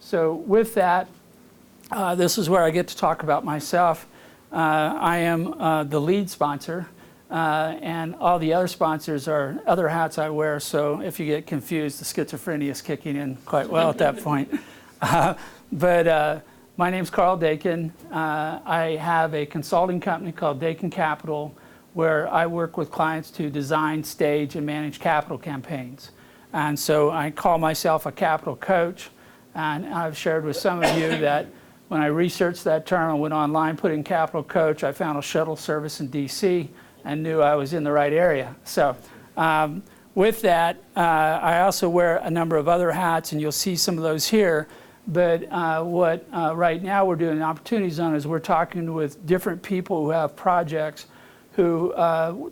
So with that, this is where I get to talk about myself. I am the lead sponsor, and all the other sponsors are other hats I wear, so if you get confused, the schizophrenia is kicking in quite well at that point. But my name's Karl Dakin. I have a consulting company called Dakin Capital, where I work with clients to design, stage, and manage capital campaigns. And so I call myself a capital coach, and I've shared with some of you that when I researched that term and went online, put in capital coach, I found a shuttle service in DC and knew I was in the right area. So with that, I also wear a number of other hats, and you'll see some of those here. But what right now we're doing in Opportunity Zone is we're talking with different people who have projects who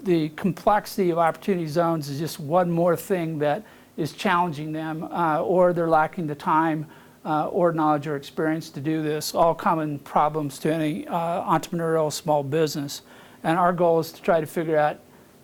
the complexity of Opportunity Zones is just one more thing that is challenging them, or they're lacking the time or knowledge or experience to do this, all common problems to any entrepreneurial small business. And our goal is to try to figure out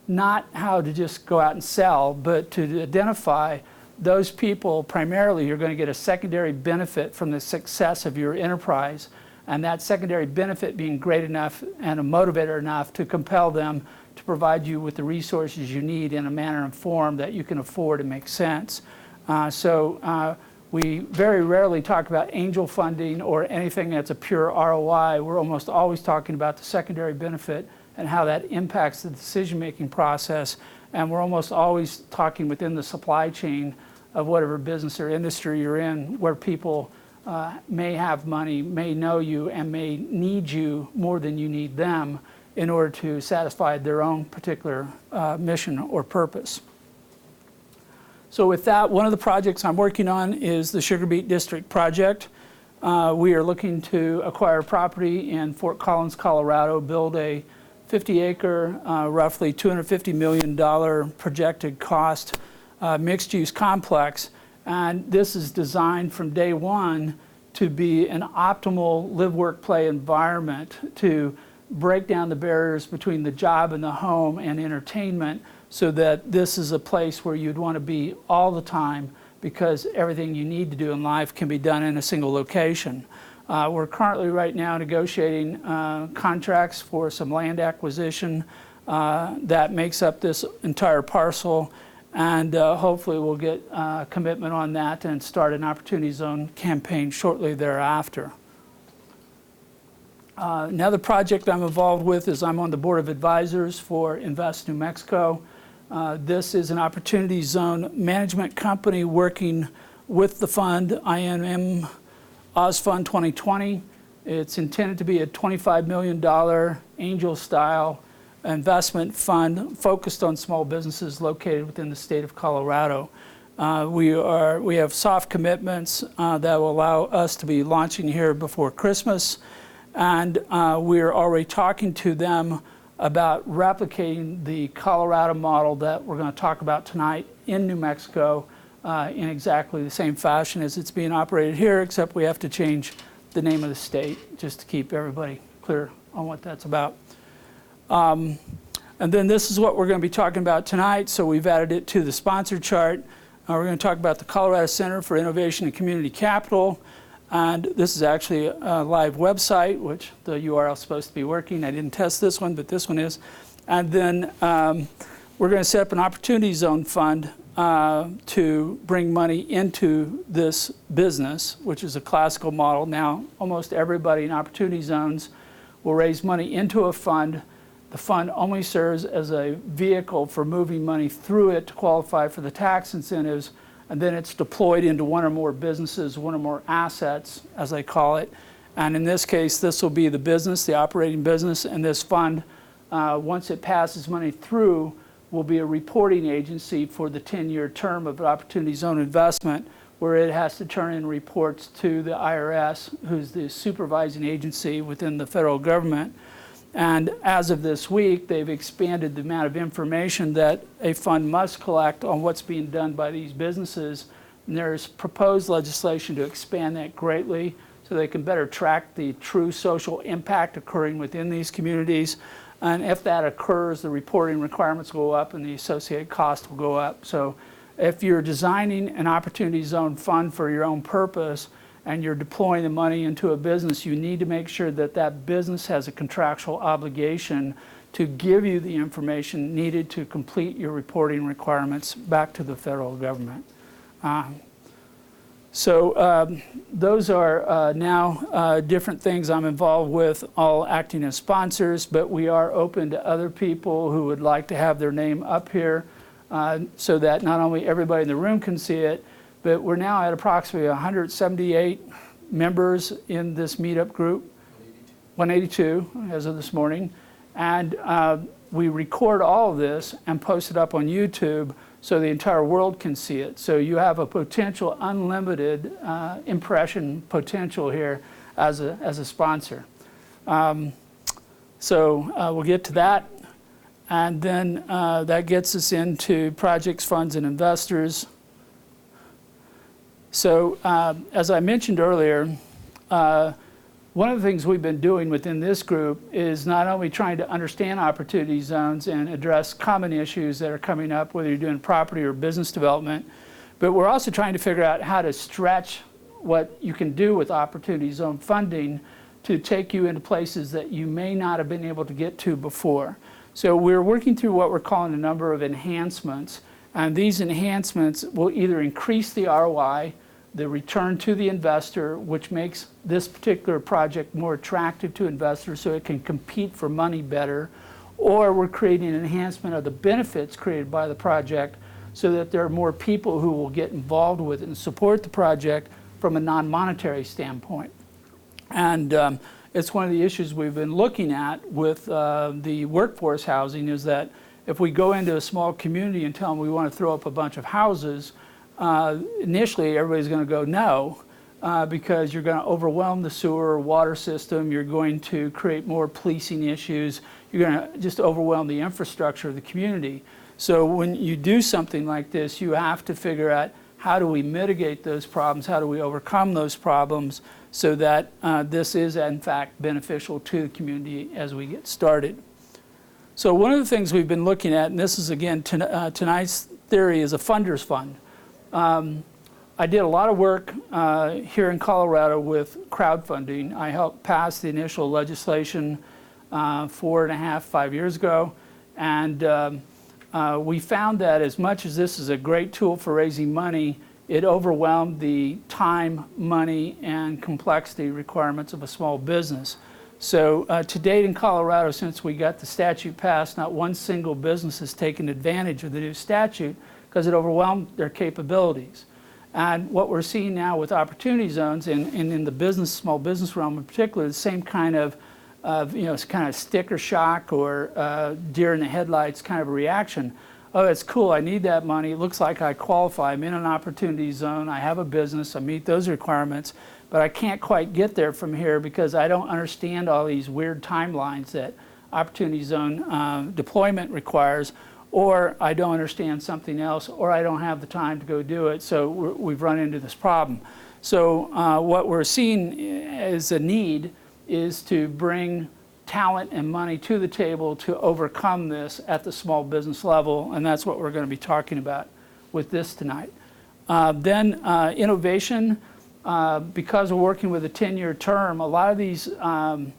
not how to just go out and sell, but to identify those people primarily who are going to get a secondary benefit from the success of your enterprise, and that secondary benefit being great enough and a motivator enough to compel them to provide you with the resources you need in a manner and form that you can afford and make sense. We very rarely talk about angel funding or anything that's a pure ROI. We're almost always talking about the secondary benefit and how that impacts the decision-making process. And we're almost always talking within the supply chain of whatever business or industry you're in, where people may have money, may know you, and may need you more than you need them in order to satisfy their own particular mission or purpose. So with that, one of the projects I'm working on is the Sugar Beet District project. We are looking to acquire property in Fort Collins, Colorado, build a 50-acre, roughly $250 million projected cost mixed-use complex. And this is designed from day one to be an optimal live, work, play environment to break down the barriers between the job and the home and entertainment, so that this is a place where you'd want to be all the time, because everything you need to do in life can be done in a single location. We're currently right now negotiating contracts for some land acquisition that makes up this entire parcel, and hopefully we'll get a commitment on that and start an Opportunity Zone campaign shortly thereafter. Another project I'm involved with is I'm on the board of advisors for Invest New Mexico. This is an Opportunity Zone management company working with the fund, INM OzFund 2020. It's intended to be a $25 million angel-style investment fund focused on small businesses located within the state of Colorado. We have soft commitments that will allow us to be launching here before Christmas, and we're already talking to them about replicating the Colorado model that we're going to talk about tonight in New Mexico in exactly the same fashion as it's being operated here, except we have to change the name of the state just to keep everybody clear on what that's about. And then this is what we're going to be talking about tonight, so we've added it to the sponsor chart. We're going to talk about the Colorado Center for Innovation and Community Capital. And this is actually a live website, which the URL is supposed to be working. I didn't test this one, but this one is. And then we're going to set up an Opportunity Zone fund to bring money into this business, which is a classical model. Now, almost everybody in Opportunity Zones will raise money into a fund. The fund only serves as a vehicle for moving money through it to qualify for the tax incentives, and then it's deployed into one or more businesses, one or more assets, as they call it. And in this case, this will be the business, the operating business, and this fund, once it passes money through, will be a reporting agency for the 10-year term of Opportunity Zone investment, where it has to turn in reports to the IRS, who's the supervising agency within the federal government. And as of this week, they've expanded the amount of information that a fund must collect on what's being done by these businesses. And there's proposed legislation to expand that greatly so they can better track the true social impact occurring within these communities. And if that occurs, the reporting requirements will go up and the associated cost will go up. So if you're designing an Opportunity Zone fund for your own purpose and you're deploying the money into a business, you need to make sure that that business has a contractual obligation to give you the information needed to complete your reporting requirements back to the federal government. Those are now different things I'm involved with, all acting as sponsors, but we are open to other people who would like to have their name up here so that not only everybody in the room can see it, but we're now at approximately 178 members in this meetup group, 182 as of this morning. And we record all of this and post it up on YouTube so the entire world can see it. So you have a potential unlimited impression potential here as a sponsor. We'll get to that. And then that gets us into projects, funds, and investors. So as I mentioned earlier, one of the things we've been doing within this group is not only trying to understand opportunity zones and address common issues that are coming up, whether you're doing property or business development, but we're also trying to figure out how to stretch what you can do with opportunity zone funding to take you into places that you may not have been able to get to before. So we're working through what we're calling a number of enhancements, and these enhancements will either increase the ROI, the return to the investor, which makes this particular project more attractive to investors so it can compete for money better, or we're creating an enhancement of the benefits created by the project so that there are more people who will get involved with it and support the project from a non-monetary standpoint. And it's one of the issues we've been looking at with the workforce housing is that if we go into a small community and tell them we want to throw up a bunch of houses, initially everybody's going to go no, because you're going to overwhelm the sewer or water system, you're going to create more policing issues, you're going to just overwhelm the infrastructure of the community. So when you do something like this, you have to figure out how do we mitigate those problems, how do we overcome those problems so that this is in fact beneficial to the community as we get started. So one of the things we've been looking at, and this is again tonight's theory, is a funder's fund. I did a lot of work here in Colorado with crowdfunding. I helped pass the initial legislation 4.5, 5 years ago, and we found that as much as this is a great tool for raising money, it overwhelmed the time, money, and complexity requirements of a small business. So to date in Colorado, since we got the statute passed, not one single business has taken advantage of the new statute because it overwhelmed their capabilities. And what we're seeing now with opportunity zones and in the business, small business realm in particular, the same kind of kind of sticker shock or deer in the headlights kind of a reaction. Oh, it's cool, I need that money, it looks like I qualify, I'm in an opportunity zone, I have a business, I meet those requirements, but I can't quite get there from here because I don't understand all these weird timelines that opportunity zone deployment requires, or I don't understand something else, or I don't have the time to go do it, so we've run into this problem. So what we're seeing as a need is to bring talent and money to the table to overcome this at the small business level, and that's what we're going to be talking about with this tonight. Then innovation, because we're working with a 10-year term, a lot of these, and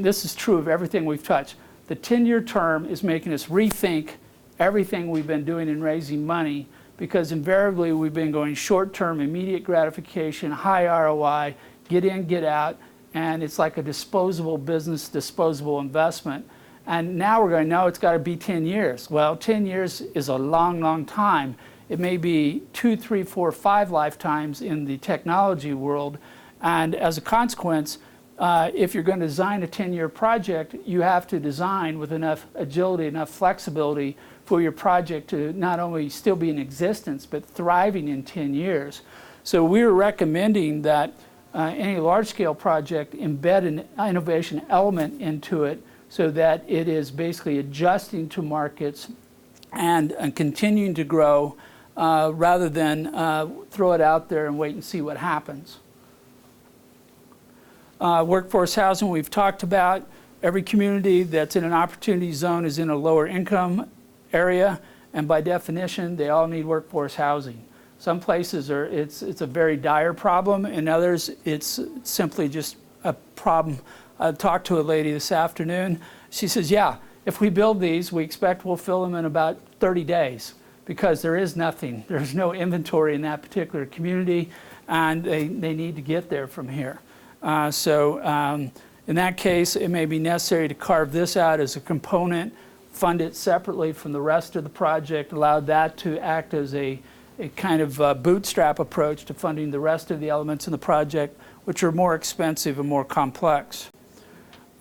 this is true of everything we've touched, the 10-year term is making us rethink everything we've been doing in raising money, because invariably we've been going short-term, immediate gratification, high ROI, get in, get out, and it's like a disposable business, disposable investment. And now we're going, no, it's got to be 10 years. Well, 10 years is a long, long time. It may be 2, 3, 4, 5 lifetimes in the technology world. And as a consequence, if you're going to design a 10-year project, you have to design with enough agility, enough flexibility for your project to not only still be in existence, but thriving in 10 years. So we're recommending that any large-scale project embed an innovation element into it so that it is basically adjusting to markets and continuing to grow rather than throw it out there and wait and see what happens. Workforce housing we've talked about. Every community that's in an opportunity zone is in a lower income area, and by definition they all need workforce housing. Some places it's a very dire problem, and others it's simply just a problem. I talked to a lady this afternoon. She says, yeah, if we build these, we expect we'll fill them in about 30 days because there is nothing. There's no inventory in that particular community, and they need to get there from here. In that case, it may be necessary to carve this out as a component, fund it separately from the rest of the project, allow that to act as a kind of bootstrap approach to funding the rest of the elements in the project, which are more expensive and more complex.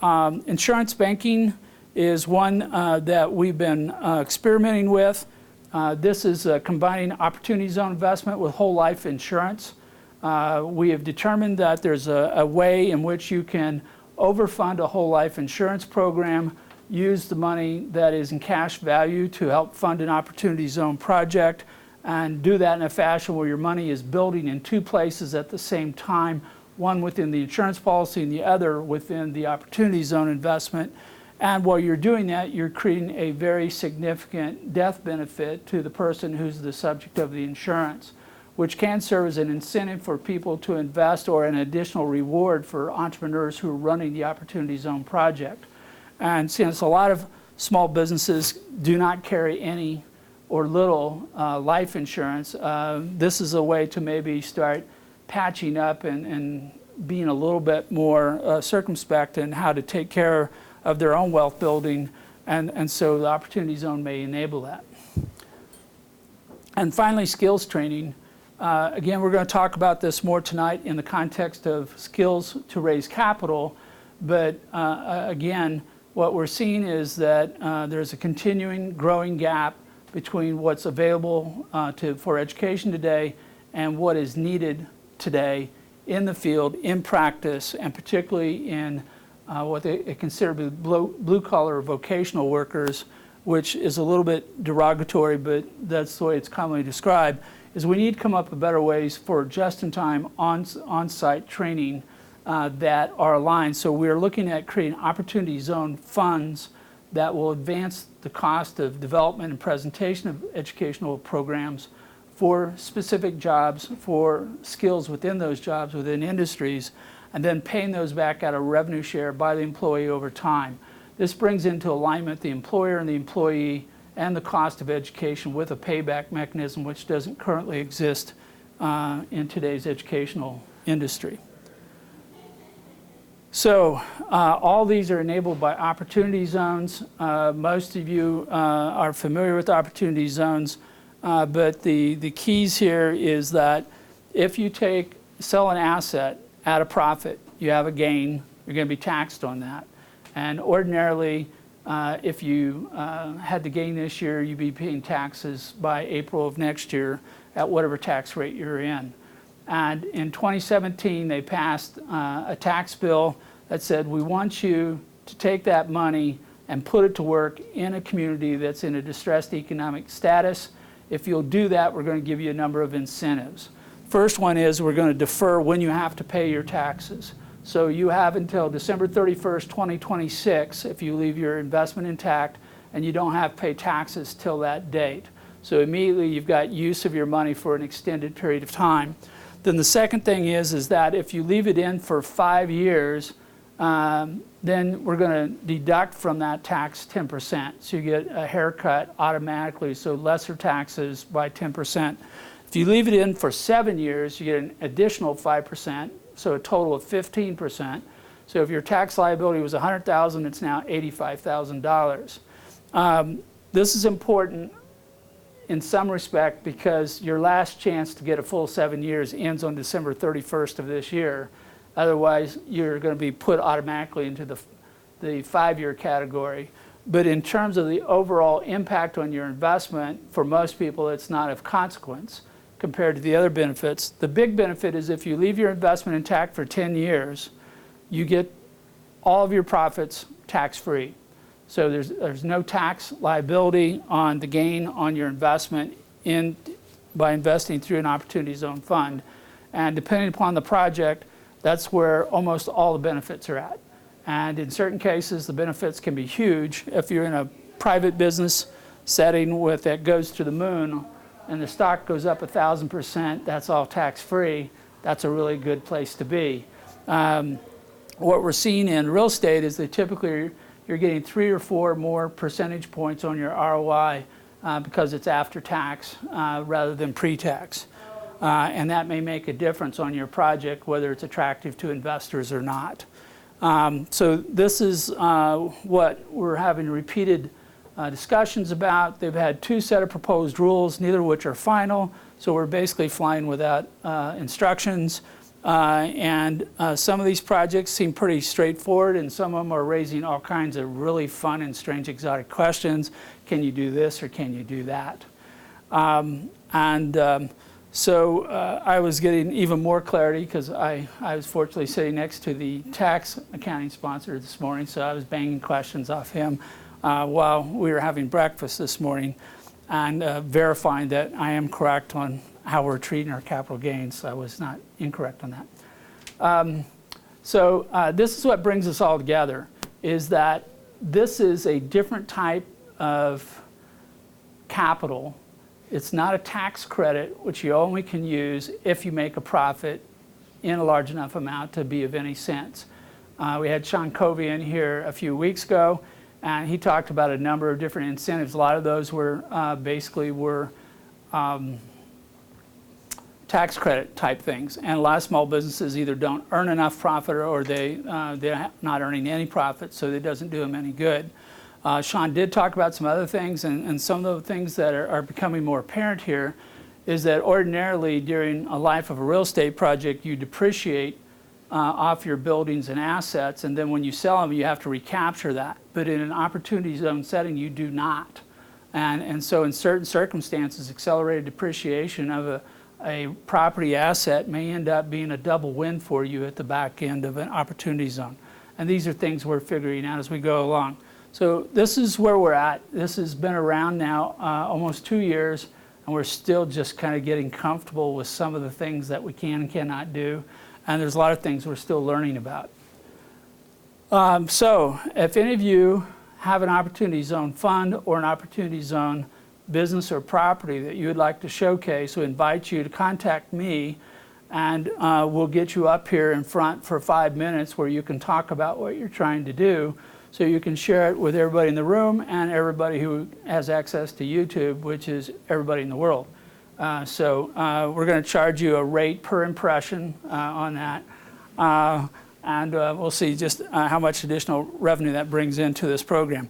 Insurance banking is one that we've been experimenting with. This is combining opportunity zone investment with whole life insurance. We have determined that there's a way in which you can overfund a whole life insurance program, use the money that is in cash value to help fund an opportunity zone project, and do that in a fashion where your money is building in two places at the same time, one within the insurance policy and the other within the opportunity zone investment. And while you're doing that, you're creating a very significant death benefit to the person who's the subject of the insurance, which can serve as an incentive for people to invest or an additional reward for entrepreneurs who are running the Opportunity Zone project. And since a lot of small businesses do not carry any or little life insurance, this is a way to maybe start patching up and being a little bit more circumspect in how to take care of their own wealth building, and so the Opportunity Zone may enable that. And finally, skills training. Again, we're going to talk about this more tonight in the context of skills to raise capital, but again, what we're seeing is that there's a continuing growing gap between what's available for education today and what is needed today in the field, in practice, and particularly in what they consider to be blue-collar vocational workers, which is a little bit derogatory, but that's the way it's commonly described, is we need to come up with better ways for just-in-time on-site training that are aligned. So we're looking at creating opportunity zone funds that will advance the cost of development and presentation of educational programs for specific jobs, for skills within those jobs, within industries, and then paying those back at a revenue share by the employee over time. This brings into alignment the employer and the employee and the cost of education with a payback mechanism which doesn't currently exist in today's educational industry. So all these are enabled by opportunity zones. Most of you are familiar with opportunity zones, but the keys here is that if you sell an asset at a profit, you have a gain, you're going to be taxed on that. And ordinarily, if you had the gain this year, you'd be paying taxes by April of next year at whatever tax rate you're in. And in 2017, they passed a tax bill that said, we want you to take that money and put it to work in a community that's in a distressed economic status. If you'll do that, we're going to give you a number of incentives. First one is we're going to defer when you have to pay your taxes. So you have until December 31st, 2026, if you leave your investment intact, and you don't have to pay taxes till that date. So immediately you've got use of your money for an extended period of time. Then the second thing is that if you leave it in for 5 years, then we're going to deduct from that tax 10%. So you get a haircut automatically, so lesser taxes by 10%. If you leave it in for 7 years, you get an additional 5%, so a total of 15%. So if your tax liability was $100,000, it's now $85,000. This is important in some respect because your last chance to get a full 7 years ends on December 31st of this year. Otherwise, you're going to be put automatically into the 5-year category. But in terms of the overall impact on your investment, for most people, it's not of consequence compared to the other benefits. The big benefit is if you leave your investment intact for 10 years, you get all of your profits tax-free. So there's no tax liability on the gain on your investment by investing through an Opportunity Zone fund. And depending upon the project, that's where almost all the benefits are at. And in certain cases, the benefits can be huge. If you're in a private business setting that goes to the moon and the stock goes up 1,000%, that's all tax-free, that's a really good place to be. What we're seeing in real estate is that typically you're getting 3 or 4 more percentage points on your ROI because it's after tax rather than pre-tax. And that may make a difference on your project, whether it's attractive to investors or not. So this is what we're having repeated discussions about. They've had 2 set of proposed rules, neither of which are final, so we're basically flying without instructions. And some of these projects seem pretty straightforward, and some of them are raising all kinds of really fun and strange exotic questions. Can you do this or can you do that? So I was getting even more clarity because I was fortunately sitting next to the tax accounting sponsor this morning, so I was banging questions off him while we were having breakfast this morning and verifying that I am correct on how we're treating our capital gains. I was not incorrect on that. This is what brings us all together, is that this is a different type of capital. It's not a tax credit, which you only can use if you make a profit in a large enough amount to be of any sense. We had Sean Covey in here a few weeks ago, and he talked about a number of different incentives. A lot of those were tax credit type things, and a lot of small businesses either don't earn enough profit or they're not earning any profit, so it doesn't do them any good. Sean did talk about some other things, and some of the things that are becoming more apparent here is that ordinarily during a life of a real estate project you depreciate off your buildings and assets, and then when you sell them you have to recapture that. But in an opportunity zone setting you do not. And so in certain circumstances accelerated depreciation of a property asset may end up being a double win for you at the back end of an opportunity zone. And these are things we're figuring out as we go along. So this is where we're at. This has been around now almost 2 years, and we're still just kind of getting comfortable with some of the things that we can and cannot do. And there's a lot of things we're still learning about. So if any of you have an opportunity zone fund or an opportunity zone business or property that you would like to showcase, we invite you to contact me, and we'll get you up here in front for 5 minutes where you can talk about what you're trying to do, so you can share it with everybody in the room and everybody who has access to YouTube, which is everybody in the world. We're going to charge you a rate per impression on that, and we'll see just how much additional revenue that brings into this program.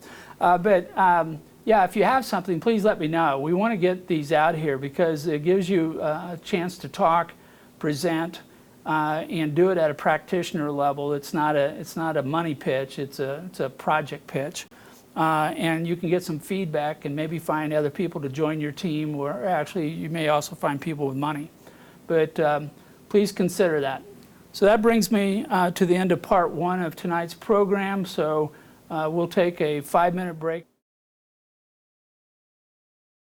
Yeah, if you have something, please let me know. We want to get these out here because it gives you a chance to talk, present, and do it at a practitioner level. It's not a money pitch. It's a project pitch, and you can get some feedback and maybe find other people to join your team. Or actually, you may also find people with money. But please consider that. So that brings me to the end of part 1 of tonight's program. So we'll take a 5-minute break.